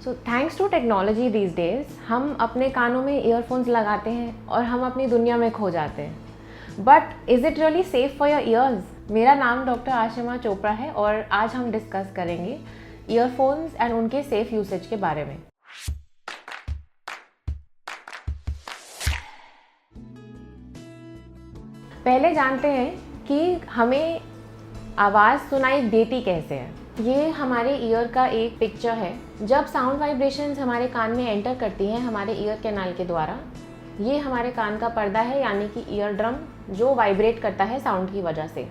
So thanks to technology these days हम अपने कानों में ईयरफोन्स लगाते हैं और हम अपनी दुनिया में खो जाते हैं। But is it really safe for your ears? मेरा नाम डॉक्टर आशिमा चोपड़ा है और आज हम डिस्कस करेंगे ईयरफोन्स एंड उनके सेफ यूसेज के बारे में। पहले जानते हैं कि हमें आवाज़ सुनाई देती कैसे है। ये हमारे ईयर का एक पिक्चर है। जब साउंड वाइब्रेशंस हमारे कान में एंटर करती हैं हमारे ईयर कैनाल के द्वारा, ये हमारे कान का पर्दा है यानी कि ईयर ड्रम, जो वाइब्रेट करता है साउंड की वजह से।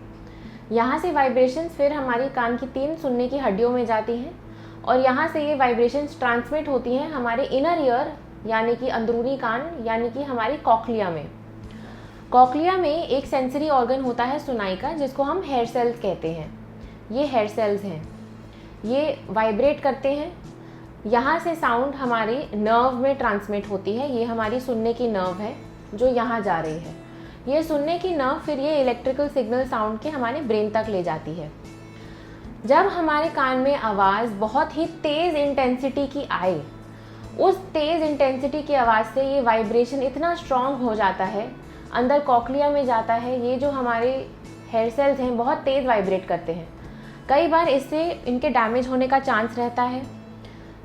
यहाँ से वाइब्रेशंस फिर हमारी कान की 3 सुनने की हड्डियों में जाती हैं और यहाँ से ये वाइब्रेशंस ट्रांसमिट होती हैं हमारे इनर ईयर यानी कि अंदरूनी कान यानी कि हमारी कॉक्लिया में। कॉक्लिया में एक सेंसरी ऑर्गन होता है सुनाई का, जिसको हम हेयर सेल्स कहते हैं। ये हेयर सेल्स हैं, ये वाइब्रेट करते हैं। यहाँ से साउंड हमारे नर्व में ट्रांसमिट होती है। ये हमारी सुनने की नर्व है जो यहाँ जा रही है। ये सुनने की नर्व फिर ये इलेक्ट्रिकल सिग्नल साउंड के हमारे ब्रेन तक ले जाती है। जब हमारे कान में आवाज़ बहुत ही तेज़ इंटेंसिटी की आए, उस तेज़ इंटेंसिटी की आवाज़ से ये वाइब्रेशन इतना स्ट्रॉन्ग हो जाता है, अंदर कॉक्लिया में जाता है। ये जो हमारे हेयर सेल्स हैं बहुत तेज़ वाइब्रेट करते हैं। कई बार इससे इनके डैमेज होने का चांस रहता है।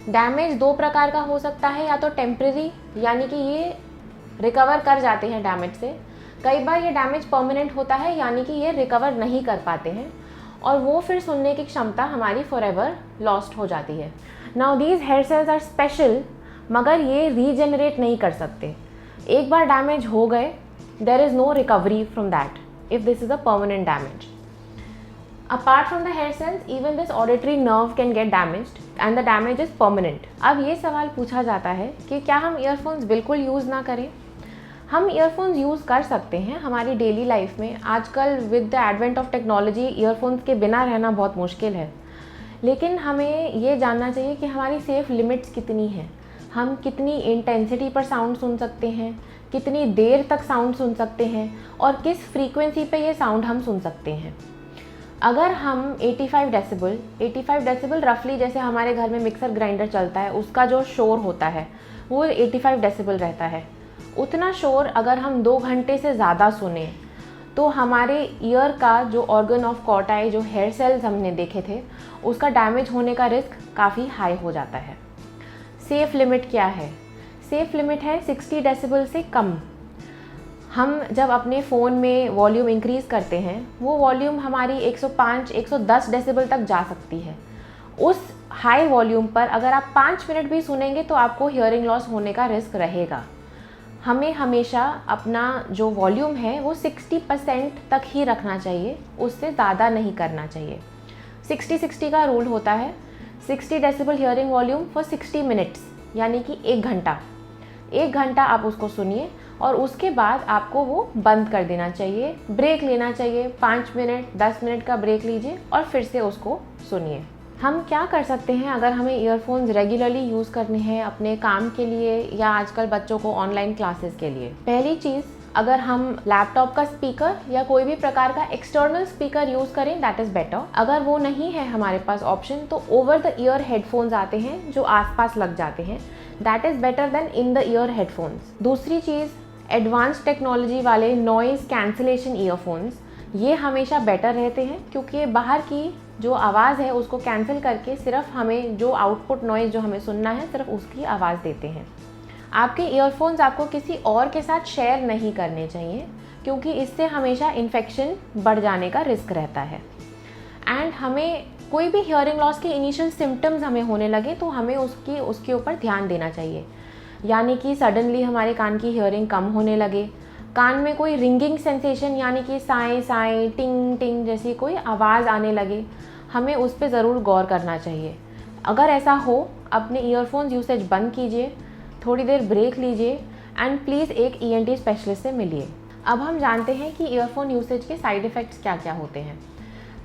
डैमेज 2 प्रकार का हो सकता है, या तो टेम्प्रेरी यानी कि ये रिकवर कर जाते हैं डैमेज से। कई बार ये डैमेज परमानेंट होता है यानी कि ये रिकवर नहीं कर पाते हैं और वो फिर सुनने की क्षमता हमारी फॉरएवर लॉस्ट हो जाती है। Now these hair cells are special, मगर ये रीजनरेट नहीं कर सकते। एक बार डैमेज हो गए, there is no recovery from that if this is a permanent damage. Apart from the hair cells, even this auditory nerve can get damaged and the damage is permanent. अब ये सवाल पूछा जाता है कि क्या हम ईयरफोन्स बिल्कुल यूज़ ना करें? हम ईयरफोन्स यूज़ कर सकते हैं हमारी डेली लाइफ में। आजकल with the advent of technology earphones के बिना रहना बहुत मुश्किल है, लेकिन हमें ये जानना चाहिए कि हमारी सेफ लिमिट्स कितनी हैं। हम कितनी इंटेंसिटी पर साउंड सुन सकते हैं, कितनी देर तक साउंड सुन सकते हैं और किस फ्रीक्वेंसी पे ये साउंड हम सुन सकते हैं। अगर हम 85 डेसिबल रफली, जैसे हमारे घर में मिक्सर ग्राइंडर चलता है उसका जो शोर होता है वो 85 डेसिबल रहता है, उतना शोर अगर हम 2 घंटे से ज़्यादा सुने तो हमारे ईयर का जो ऑर्गन ऑफ कॉटाई, जो हेयर सेल्स हमने देखे थे, उसका डैमेज होने का रिस्क काफ़ी हाई हो जाता है। सेफ़ लिमिट क्या है? सेफ़ लिमिट है 60 डेसिबल से कम। हम जब अपने फ़ोन में वॉल्यूम इंक्रीज़ करते हैं वो वॉल्यूम हमारी 105-110 डेसिबल तक जा सकती है। उस हाई वॉल्यूम पर अगर आप 5 मिनट भी सुनेंगे तो आपको हियरिंग लॉस होने का रिस्क रहेगा। हमें हमेशा अपना जो वॉल्यूम है वो 60% तक ही रखना चाहिए, उससे ज़्यादा नहीं करना चाहिए। 60-60 का रूल होता है। 60 decibel hearing volume for 60 minutes यानी कि 1 घंटा। 1 घंटा आप उसको सुनिए और उसके बाद आपको वो बंद कर देना चाहिए, ब्रेक लेना चाहिए। 5 मिनट 10 मिनट का ब्रेक लीजिए और फिर से उसको सुनिए। हम क्या कर सकते हैं अगर हमें ईयरफोन्स रेगुलरली यूज़ करने हैं अपने काम के लिए या आजकल बच्चों को ऑनलाइन क्लासेस के लिए? पहली चीज़, अगर हम लैपटॉप का स्पीकर या कोई भी प्रकार का एक्सटर्नल स्पीकर यूज़ करें दैट इज़ बेटर। अगर वो नहीं है हमारे पास ऑप्शन तो ओवर द ईयर हेडफोन्स आते हैं जो आसपास लग जाते हैं, that is better then in the ear headphones. दूसरी चीज़, एडवांस टेक्नोलॉजी वाले नॉइज़ कैंसिलेशन ईयरफोन्स, ये हमेशा बेटर रहते हैं क्योंकि बाहर की जो आवाज़ है उसको कैंसिल करके सिर्फ हमें जो आउटपुट नॉइज़ जो हमें सुनना है सिर्फ उसकी आवाज़ देते हैं। आपके ईयरफोन्स आपको किसी और के साथ शेयर नहीं करने चाहिए क्योंकि इससे हमेशा इन्फेक्शन बढ़ जाने का रिस्क रहता है। एंड हमें कोई भी हियरिंग लॉस के इनिशियल सिम्टम्स हमें होने लगे तो हमें उसके ऊपर ध्यान देना चाहिए। यानी कि सडनली हमारे कान की हियरिंग कम होने लगे, कान में कोई रिंगिंग सेंसेशन यानी कि साएं साएं टिंग टिंग जैसी कोई आवाज़ आने लगे, हमें उस पर ज़रूर गौर करना चाहिए। अगर ऐसा हो, अपने ईयरफोन्स यूसेज बंद कीजिए, थोड़ी देर ब्रेक लीजिए एंड प्लीज़ एक ENT स्पेशलिस्ट से मिलिए। अब हम जानते हैं कि ईयरफोन यूसेज के साइड इफ़ेक्ट्स क्या क्या होते हैं।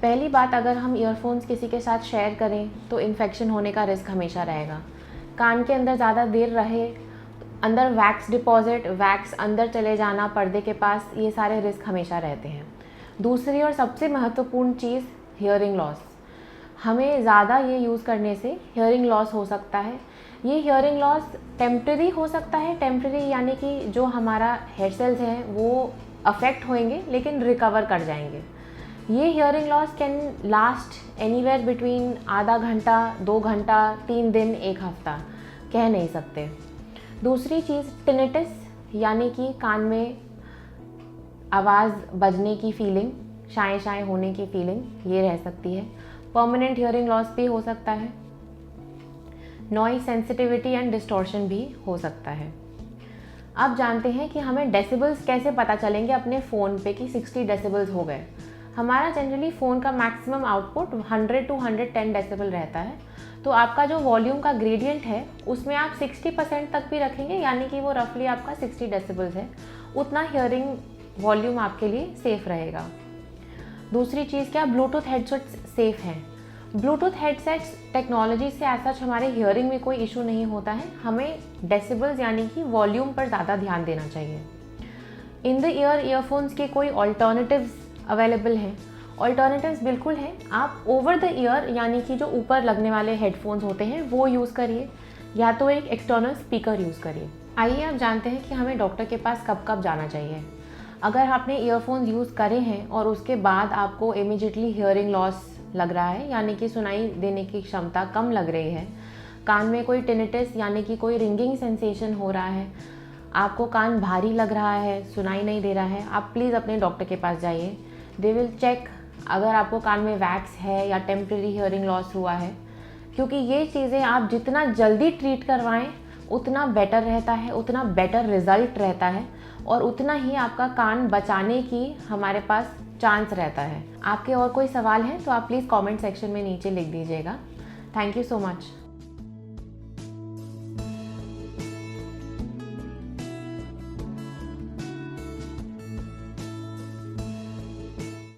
पहली बात, अगर हम ईयरफोन्स किसी के साथ शेयर करें तो इन्फेक्शन होने का रिस्क हमेशा रहेगा। कान के अंदर ज़्यादा देर रहे, अंदर वैक्स डिपॉजिट, वैक्स अंदर चले जाना पर्दे के पास, ये सारे रिस्क हमेशा रहते हैं। दूसरी और सबसे महत्वपूर्ण चीज़, हियरिंग लॉस। हमें ज़्यादा ये यूज़ करने से हियरिंग लॉस हो सकता है। ये हियरिंग लॉस टेम्प्रेरी हो सकता है, टेम्प्रेरी यानी कि जो हमारा हेड सेल्स हैं वो अफेक्ट होंगे लेकिन रिकवर कर जाएंगे। ये hearing loss can last anywhere between आधा घंटा, 2 घंटा, 3 दिन, 1 हफ्ता, कह नहीं सकते। दूसरी चीज़ टिनिटस यानी कि कान में आवाज़ बजने की फीलिंग, शाएँ शाएँ होने की फीलिंग, ये रह सकती है। परमानेंट हियरिंग लॉस भी हो सकता है। नॉइज सेंसिटिविटी एंड डिस्टॉर्शन भी हो सकता है। अब जानते हैं कि हमें डेसिबल्स कैसे पता चलेंगे अपने फ़ोन पे कि 60 डेसिबल्स हो गए। हमारा जनरली फ़ोन का मैक्सिमम आउटपुट 100 टू 110 डेसिबल रहता है। तो आपका जो वॉल्यूम का ग्रेडियंट है उसमें आप 60% तक भी रखेंगे, यानी कि वो रफली आपका 60 डेसिबल्स है, उतना हियरिंग वॉल्यूम आपके लिए सेफ़ रहेगा। दूसरी चीज़ क्या, ब्लूटूथ हेडसेट्स सेफ़ हैं। ब्लूटूथ हेडसेट्स टेक्नोलॉजी से ऐसा हमारे हियरिंग में कोई इशू नहीं होता है। हमें डेसिबल्स यानी कि वॉल्यूम पर ज़्यादा ध्यान देना चाहिए। इन द ईयर ईयरफोन्स के कोई ऑल्टरनेटिव्स अवेलेबल हैं? ऑल्टरनेटिव्स बिल्कुल हैं। आप ओवर द ईयर यानी कि जो ऊपर लगने वाले हेडफोन्स होते हैं वो यूज़ करिए, या तो एक एक्सटर्नल स्पीकर यूज़ करिए। आइए अब जानते हैं कि हमें डॉक्टर के पास कब कब जाना चाहिए। अगर आपने ईयरफोन्स यूज़ करे हैं और उसके बाद आपको इमीडिएटली हियरिंग लॉस लग रहा है, यानी कि सुनाई देने की क्षमता कम लग रही है, कान में कोई टिनिटस यानी कि कोई रिंगिंग सेंसेशन हो रहा है, आपको कान भारी लग रहा है, सुनाई नहीं दे रहा है, आप प्लीज़ अपने डॉक्टर के पास जाइए। दे विल चेक अगर आपको कान में वैक्स है या टेम्प्रेरी हियरिंग लॉस हुआ है, क्योंकि ये चीज़ें आप जितना जल्दी ट्रीट करवाएं उतना बेटर रहता है, उतना बेटर रिज़ल्ट रहता है और उतना ही आपका कान बचाने की हमारे पास चांस रहता है। आपके और कोई सवाल हैं तो आप प्लीज़ कमेंट सेक्शन में नीचे लिख दीजिएगा। Thank you so much.